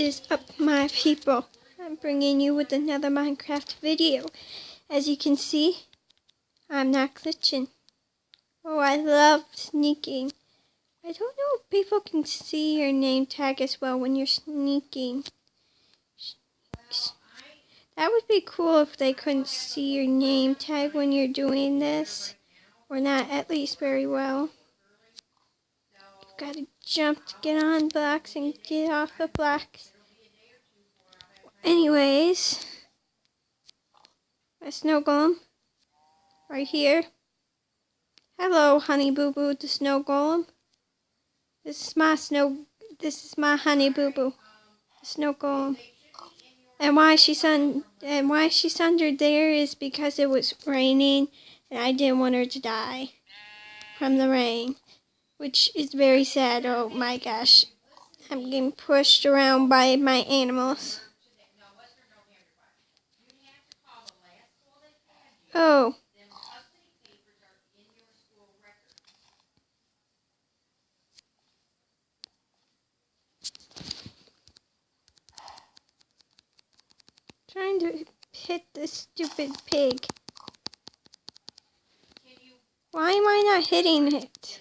is up, my people? I'm bringing you with another Minecraft video. As you can see, I'm not glitching. Oh, I love sneaking. I don't know if people can see your name tag as well when you're sneaking. That would be cool if they couldn't see your name tag when you're doing this. Or not at least very well. You've got to jump to get on blocks and get off the blocks. Anyways, a snow golem right here. Hello, honey boo boo, the snow golem. This is my honey boo boo, the snow golem. And why she's under there is because it was raining and I didn't want her to die from the rain, which is very sad. Oh my gosh, I'm getting pushed around by my animals. Oh. Trying to hit this stupid pig. Why am I not hitting it?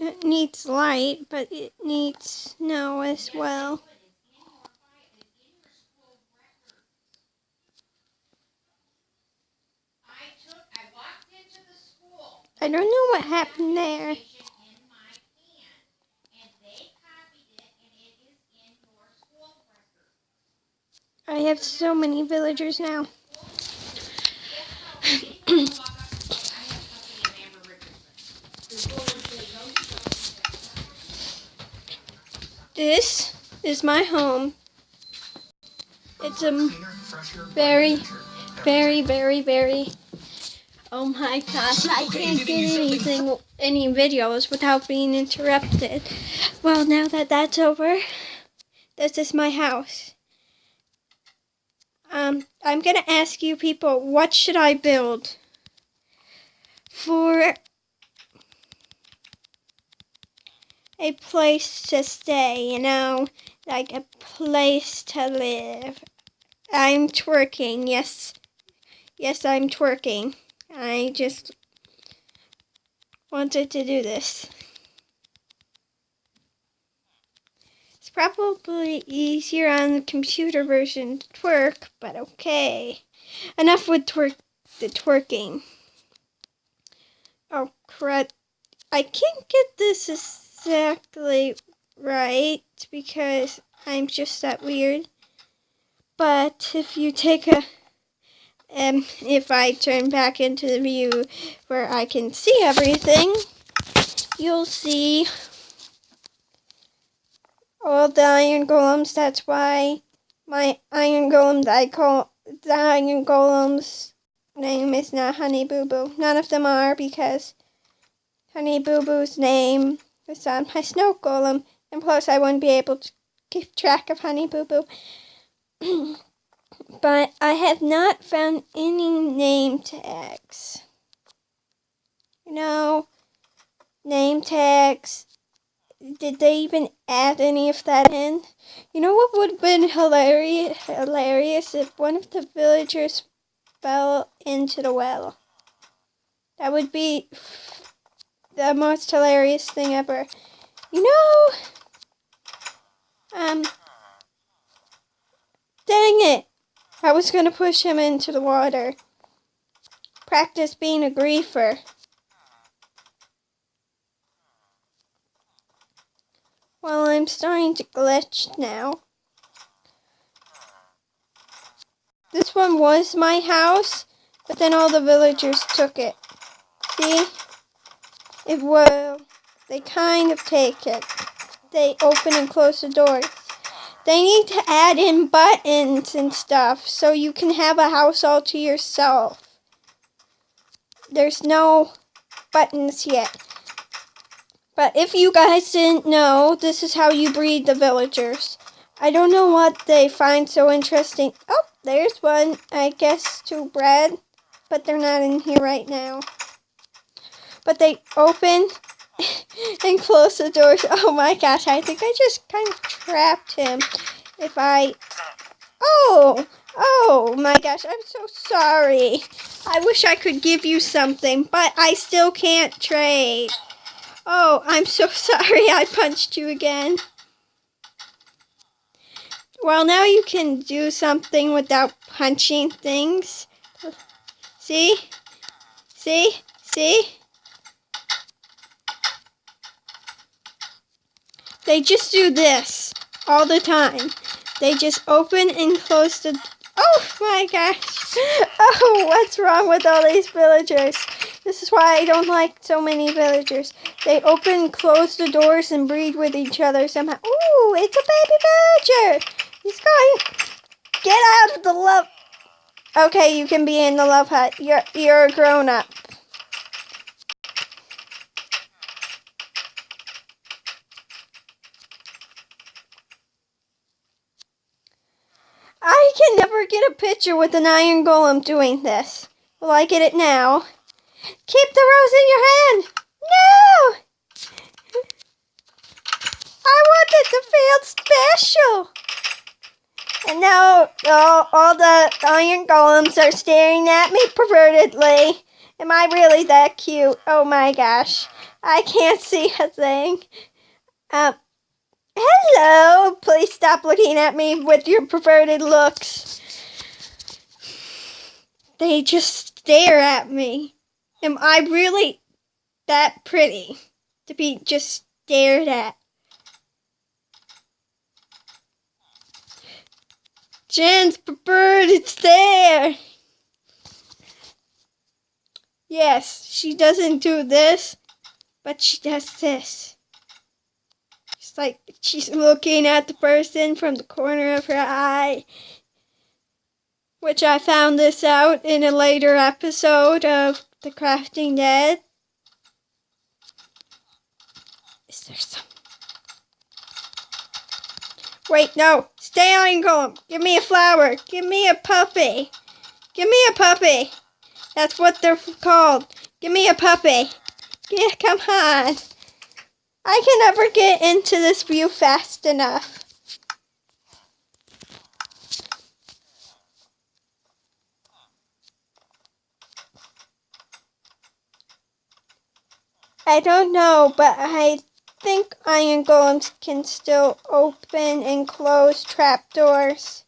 It needs light, but it needs snow as well. I don't know what happened there. I have so many villagers now. This is my home. It's a very, oh my gosh, I can't get any videos without being interrupted. Well, now that that's over, this is my house. I'm gonna ask you people, what should I build for a place to stay, you know, like a place to live. I'm twerking, yes, I'm twerking. I just wanted to do this. It's probably easier on the computer version to twerk, but okay. Enough with the twerking. Oh crud, I can't get this exactly right because I'm just that weird. But if you take if I turn back into the view where I can see everything, you'll see all the iron golems. That's why my iron golem that I call the iron golem's name is not Honey Boo Boo. None of them are, because Honey Boo Boo's name is on my snow golem, and plus I wouldn't be able to keep track of Honey Boo Boo. But I have not found any name tags. You know, name tags. Did they even add any of that in? You know what would have been hilarious if one of the villagers fell into the well. That would be the most hilarious thing ever. You know, dang it. I was going to push him into the water. Practice being a griefer. Well, I'm starting to glitch now. This one was my house, but then all the villagers took it. See? They kind of take it. they open and close the doors. They need to add in buttons and stuff so you can have a house all to yourself. There's no buttons yet. But if you guys didn't know, this is how you breed the villagers. I don't know what they find so interesting. Oh, there's one, I guess, to bread. But they're not in here right now. But they open and close the doors. Oh my gosh, I think I just kind of trapped him. Oh my gosh, I'm so sorry. I wish I could give you something, but I still can't trade. Oh, I'm so sorry I punched you again. Well, now you can do something without punching things. See? See? See? They just do this all the time. They just open and close the... Oh my gosh. Oh, what's wrong with all these villagers? This is why I don't like so many villagers. They open and close the doors and breed with each other somehow. Ooh, it's a baby villager. He's going. Get out of the love. Okay, you can be in the love hut. You're a grown up. I can never get a picture with an iron golem doing this. Will I get it now? Keep the rose in your hand. No! I wanted to feel special. And now all the iron golems are staring at me pervertedly. Am I really that cute? Oh my gosh. I can't see a thing. Hello. Please stop looking at me with your perverted looks. They just stare at me. Am I really that pretty to be just stared at? Jen's perverted stare. Yes, she doesn't do this, but she does this. It's like she's looking at the person from the corner of her eye. Which I found this out in a later episode of The Crafting Dead. Is there some... Wait, no. Stay on golem. Give me a flower. Give me a puppy. Give me a puppy. That's what they're called. Give me a puppy. Yeah, come on. I can never get into this view fast enough. I don't know, but I think iron golems can still open and close trapdoors.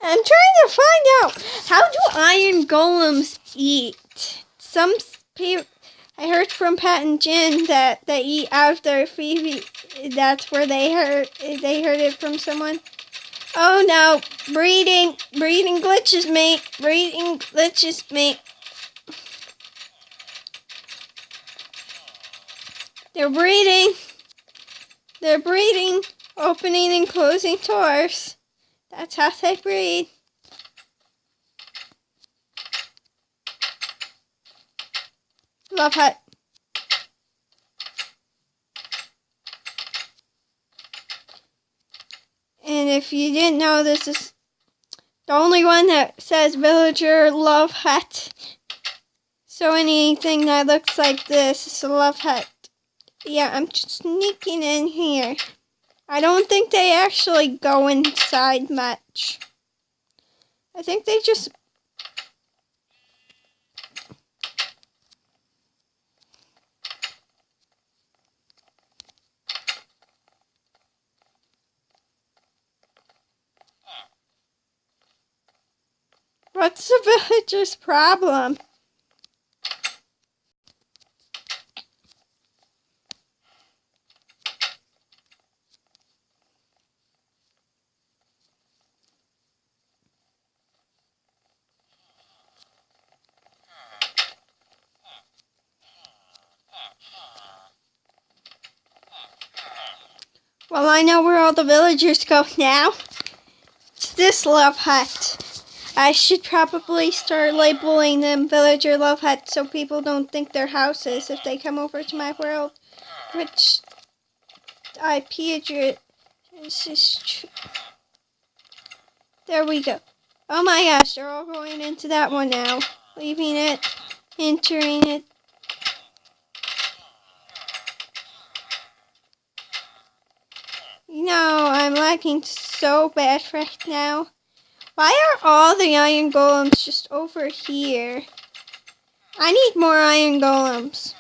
I'm trying to find out, how do iron golems eat? I heard from Pat and Jen that they eat out of their feet. That's where they heard it from someone. Oh no, breeding glitches me, breeding glitches me. They're breeding, opening and closing doors. That's how they breed. Love hut. And if you didn't know, this is the only one that says villager love hut. So anything that looks like this is a love hut. Yeah, I'm just sneaking in here. I don't think they actually go inside much. I think they just... What's the villager's problem? Well, I know where all the villagers go now. It's this love hut. I should probably start labeling them villager love hut so people don't think they're houses if they come over to my world. Which IP address is true. There we go. Oh my gosh, they're all going into that one now. Leaving it, entering it. You know, I'm lagging so bad right now. Why are all the iron golems just over here? I need more iron golems.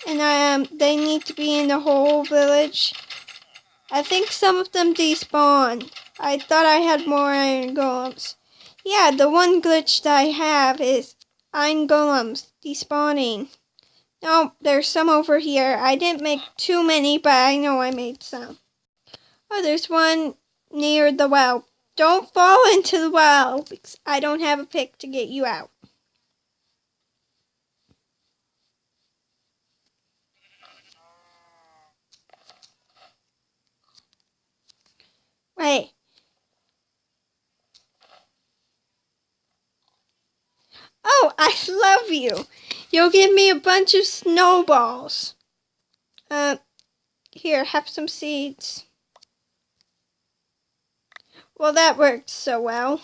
And they need to be in the whole village. I think some of them despawn. I thought I had more iron golems. Yeah, the one glitch that I have is iron golems despawning. No, there's some over here. I didn't make too many, but I know I made some. Oh, there's one near the well. Don't fall into the well, because I don't have a pick to get you out. Wait. Oh, I love you. You'll give me a bunch of snowballs. Here, have some seeds. Well, that worked so well.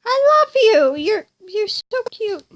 I love you. You're so cute.